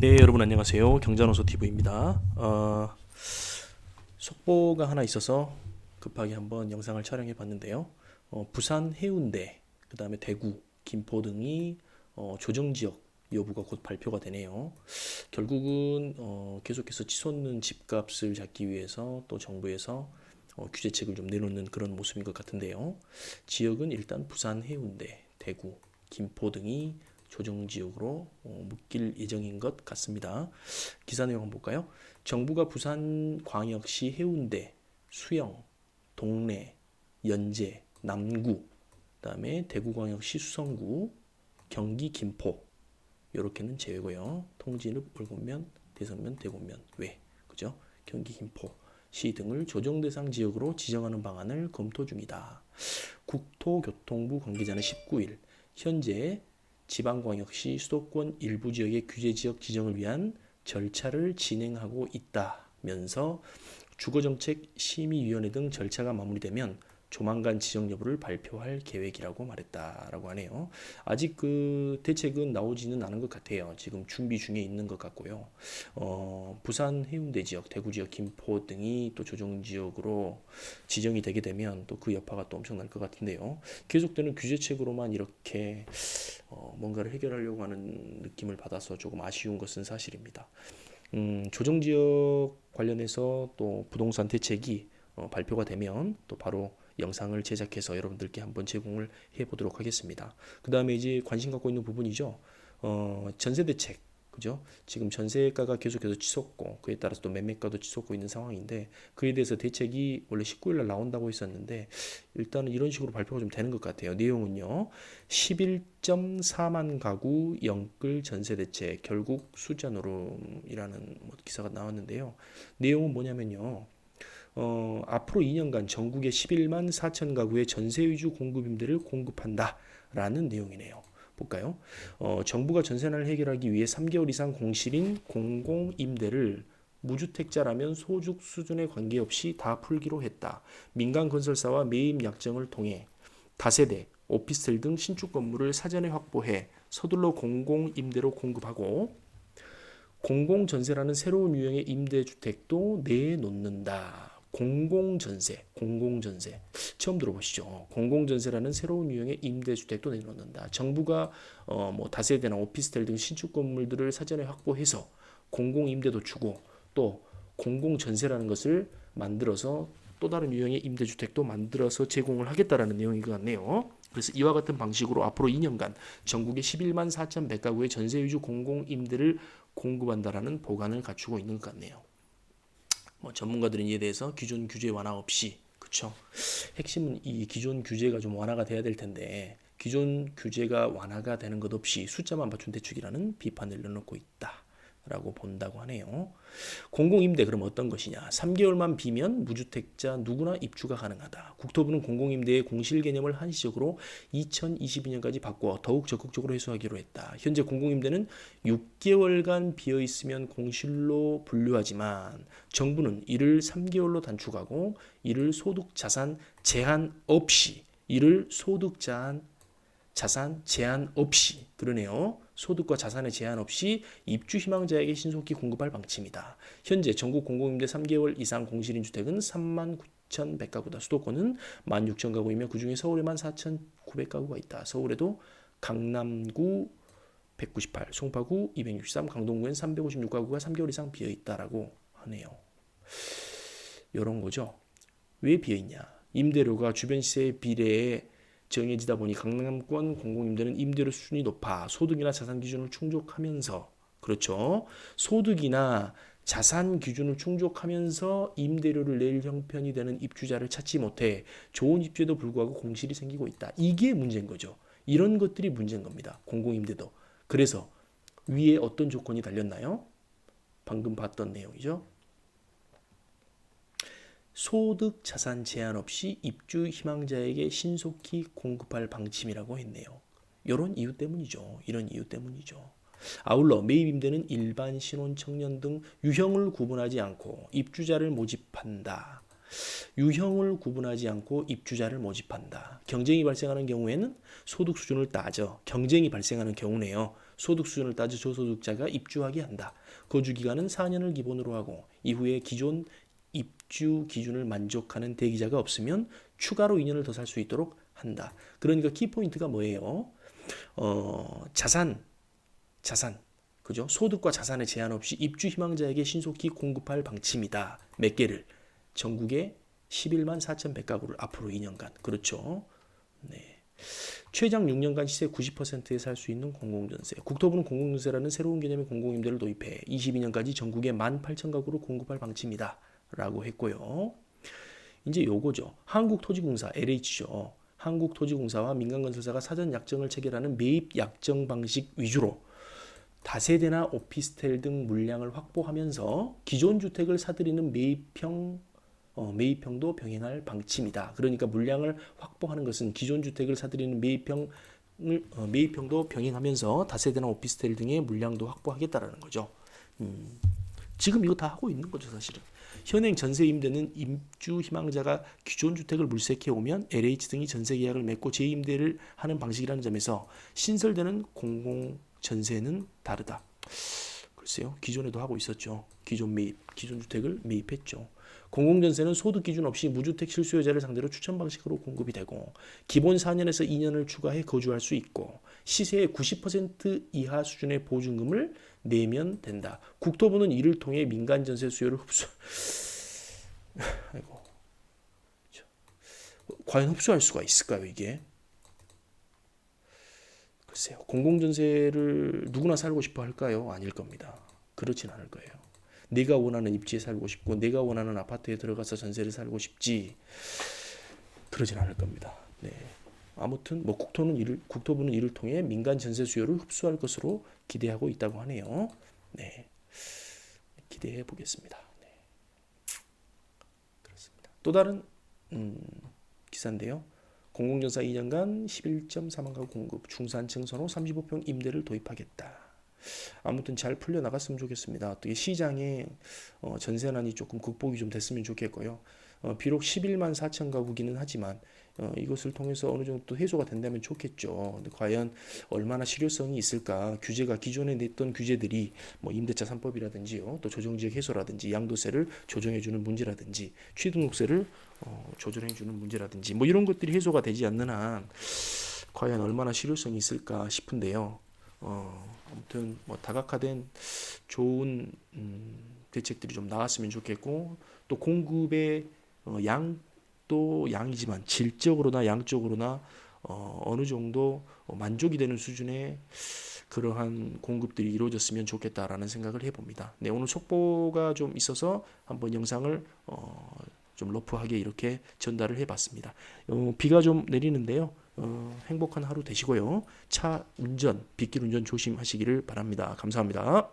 네, 여러분 안녕하세요. 경자노소 TV입니다. 속보가 하나 있어서 급하게 한번 영상을 촬영해 봤는데요. 부산 해운대, 그 다음에 대구, 김포 등이 조정지역 여부가 곧 발표가 되네요. 결국은 계속해서 치솟는 집값을 잡기 위해서 또 정부에서 규제책을 좀 내놓는 그런 모습인 것 같은데요. 지역은 일단 부산 해운대, 대구, 김포 등이 조정지역으로 묶일 예정인 것 같습니다. 기사 내용 한번 볼까요? 정부가 부산광역시 해운대, 수영, 동래, 연제, 남구, 그다음에 대구광역시 수성구, 경기 김포 이렇게는 제외고요. 통진읍, 울곡면, 대선면, 대곡면 외, 그죠? 경기 김포 시 등을 조정 대상 지역으로 지정하는 방안을 검토 중이다. 국토교통부 관계자는 19일 현재 지방광역시 수도권 일부 지역의 규제지역 지정을 위한 절차를 진행하고 있다면서 주거정책 심의위원회 등 절차가 마무리되면 조만간 지정 여부를 발표할 계획이라고 말했다라고 하네요. 아직 그 대책은 나오지는 않은 것 같아요. 지금 준비 중에 있는 것 같고요. 부산 해운대 지역, 대구 지역, 김포 등이 또 조정 지역으로 지정이 되게 되면 또 그 여파가 또 엄청날 것 같은데요. 계속되는 규제책으로만 이렇게 뭔가를 해결하려고 하는 느낌을 받아서 조금 아쉬운 것은 사실입니다. 조정지역 관련해서 또 부동산 대책이 발표가 되면 또 바로 영상을 제작해서 여러분들께 한번 제공을 해보도록 하겠습니다. 그 다음에 이제 관심 갖고 있는 부분이죠. 전세 대책. 그죠? 지금 전세가가 계속해서 치솟고 그에 따라서 또 매매가도 치솟고 있는 상황인데 그에 대해서 대책이 원래 19일 날 나온다고 했었는데 일단은 이런 식으로 발표가 좀 되는 것 같아요. 내용은요. 11.4만 가구 영끌 전세 대책 결국 숫자 노름이라는 기사가 나왔는데요. 내용은 뭐냐면요. 앞으로 2년간 전국에 11만 4천 가구의 전세 위주 공급 임대를 공급한다라는 내용이네요. 볼까요? 정부가 전세난을 해결하기 위해 3개월 이상 공실인 공공임대를 무주택자라면 소득 수준에 관계없이 다 풀기로 했다. 민간 건설사와 매입 약정을 통해 다세대, 오피스텔 등 신축 건물을 사전에 확보해 서둘러 공공임대로 공급하고 공공전세라는 새로운 유형의 임대주택도 내놓는다. 공공전세 처음 들어보시죠? 공공전세라는 새로운 유형의 임대주택도 내놓는다. 정부가 다세대나 오피스텔 등 신축 건물들을 사전에 확보해서 공공임대도 주고 또 공공전세라는 것을 만들어서 또 다른 유형의 임대주택도 만들어서 제공을 하겠다라는 내용인 것 같네요. 그래서 이와 같은 방식으로 앞으로 2년간 전국의 11만 4,100가구의 전세 위주 공공임대를 공급한다라는 보관을 갖추고 있는 것 같네요. 전문가들은 이에 대해서 기존 규제 완화 없이 그렇죠. 핵심은 이 기존 규제가 좀 완화가 돼야 될 텐데 기존 규제가 완화가 되는 것 없이 숫자만 맞춘 대축이라는 비판을 내놓고 있다. 라고 본다고 하네요. 공공임대 그럼 어떤 것이냐? 3개월만 비면 무주택자 누구나 입주가 가능하다. 국토부는 공공임대의 공실 개념을 한시적으로 2022년까지 바꿔 더욱 적극적으로 해소하기로 했다. 현재 공공임대는 6개월간 비어있으면 공실로 분류하지만 정부는 이를 3개월로 단축하고 이를 소득 자산 제한 없이 자산 제한 없이 그러네요. 소득과 자산의 제한 없이 입주 희망자에게 신속히 공급할 방침이다. 현재 전국 공공임대 3개월 이상 공실인 주택은 3만 9,100가구다. 수도권은 16,000가구이며 그중에 서울에만 4,900가구가 있다. 서울에도 강남구 198, 송파구 263, 강동구엔 356가구가 3개월 이상 비어있다라고 하네요. 이런 거죠. 왜 비어있냐? 임대료가 주변 시세에 비례해 정해지다 보니 강남권 공공임대는 임대료 수준이 높아 소득이나 자산 기준을 충족하면서 그렇죠. 소득이나 자산 기준을 충족하면서 임대료를 낼 형편이 되는 입주자를 찾지 못해 좋은 입주에도 불구하고 공실이 생기고 있다. 이게 문제인 거죠. 이런 것들이 문제인 겁니다. 공공임대도. 그래서 위에 어떤 조건이 달렸나요? 방금 봤던 내용이죠. 소득 자산 제한 없이 입주 희망자에게 신속히 공급할 방침이라고 했네요. 이런 이유 때문이죠. 이런 이유 때문이죠. 아울러 매입 임대는 일반 신혼 청년 등 유형을 구분하지 않고 입주자를 모집한다. 유형을 구분하지 않고 입주자를 모집한다. 경쟁이 발생하는 경우에는 소득 수준을 따져 경쟁이 발생하는 경우네요. 소득 수준을 따져 저소득자가 입주하게 한다. 거주 기간은 4년을 기본으로 하고 이후에 기존 입주 기준을 만족하는 대기자가 없으면 추가로 2년을 더 살 수 있도록 한다. 그러니까 키포인트가 뭐예요? 자산, 그죠? 소득과 자산에 제한 없이 입주 희망자에게 신속히 공급할 방침이다. 몇 개를? 전국에 11만 4,100가구를 앞으로 2년간. 그렇죠? 네. 최장 6년간 시세 90%에 살 수 있는 공공전세. 국토부는 공공전세라는 새로운 개념의 공공임대를 도입해 22년까지 전국에 18,000가구를 공급할 방침이다. 라고 했고요. 이제 요거죠. 한국토지공사, LH죠. 한국토지공사와 민간건설사가 사전 약정을 체결하는 매입 약정 방식 위주로 다세대나 오피스텔 등 물량을 확보하면서 기존 주택을 사들이는 매입형도 병행할 방침이다. 그러니까 물량을 확보하는 것은 기존 주택을 사들이는 매입형도 병행하면서 다세대나 오피스텔 등의 물량도 확보하겠다라는 거죠. 지금 이거 다 하고 있는 거죠, 사실은. 현행 전세 임대는 입주 희망자가 기존 주택을 물색해 오면 LH 등이 전세 계약을 맺고 재임대를 하는 방식이라는 점에서 신설되는 공공 전세는 다르다. 글쎄요, 기존에도 하고 있었죠. 기존 주택을 매입했죠. 공공전세는 소득 기준 없이 무주택 실수요자를 상대로 추천 방식으로 공급이 되고 기본 4년에서 2년을 추가해 거주할 수 있고 시세의 90% 이하 수준의 보증금을 내면 된다. 국토부는 이를 통해 민간 전세 수요를 아이고, 과연 흡수할 수가 있을까요, 이게? 글쎄요. 공공전세를 누구나 살고 싶어 할까요? 아닐 겁니다. 그렇진 않을 거예요. 내가 원하는 입지에 살고 싶고 내가 원하는 아파트에 들어가서 전세를 살고 싶지 그러진 않을 겁니다. 네. 아무튼 뭐 국토부는 이를 통해 민간 전세 수요를 흡수할 것으로 기대하고 있다고 하네요. 네. 기대해 보겠습니다. 네. 그렇습니다. 또 다른 기사인데요. 공공전사 2년간 11.4만 가구 공급, 중산층 선호 35평 임대를 도입하겠다. 아무튼 잘 풀려나갔으면 좋겠습니다. 또 시장에 전세난이 조금 극복이 좀 됐으면 좋겠고요. 비록 11만 4천 가구기는 하지만 이것을 통해서 어느 정도 해소가 된다면 좋겠죠. 근데 과연 얼마나 실효성이 있을까? 규제가 기존에 냈던 규제들이 뭐 임대차 3법이라든지요, 또 조정지역 해소라든지 양도세를 조정해주는 문제라든지 취등록세를 조정해주는 문제라든지 뭐 이런 것들이 해소가 되지 않는 한 과연 얼마나 실효성이 있을까 싶은데요. 아무튼 뭐 다각화된 좋은 대책들이 좀 나왔으면 좋겠고 또 공급의 양도 양이지만 질적으로나 양적으로나 어느 정도 만족이 되는 수준의 그러한 공급들이 이루어졌으면 좋겠다라는 생각을 해봅니다. 네, 오늘 속보가 좀 있어서 한번 영상을 좀 러프하게 이렇게 전달을 해봤습니다. 비가 좀 내리는데요. 행복한 하루 되시고요. 차 운전, 빗길 운전 조심하시기를 바랍니다. 감사합니다.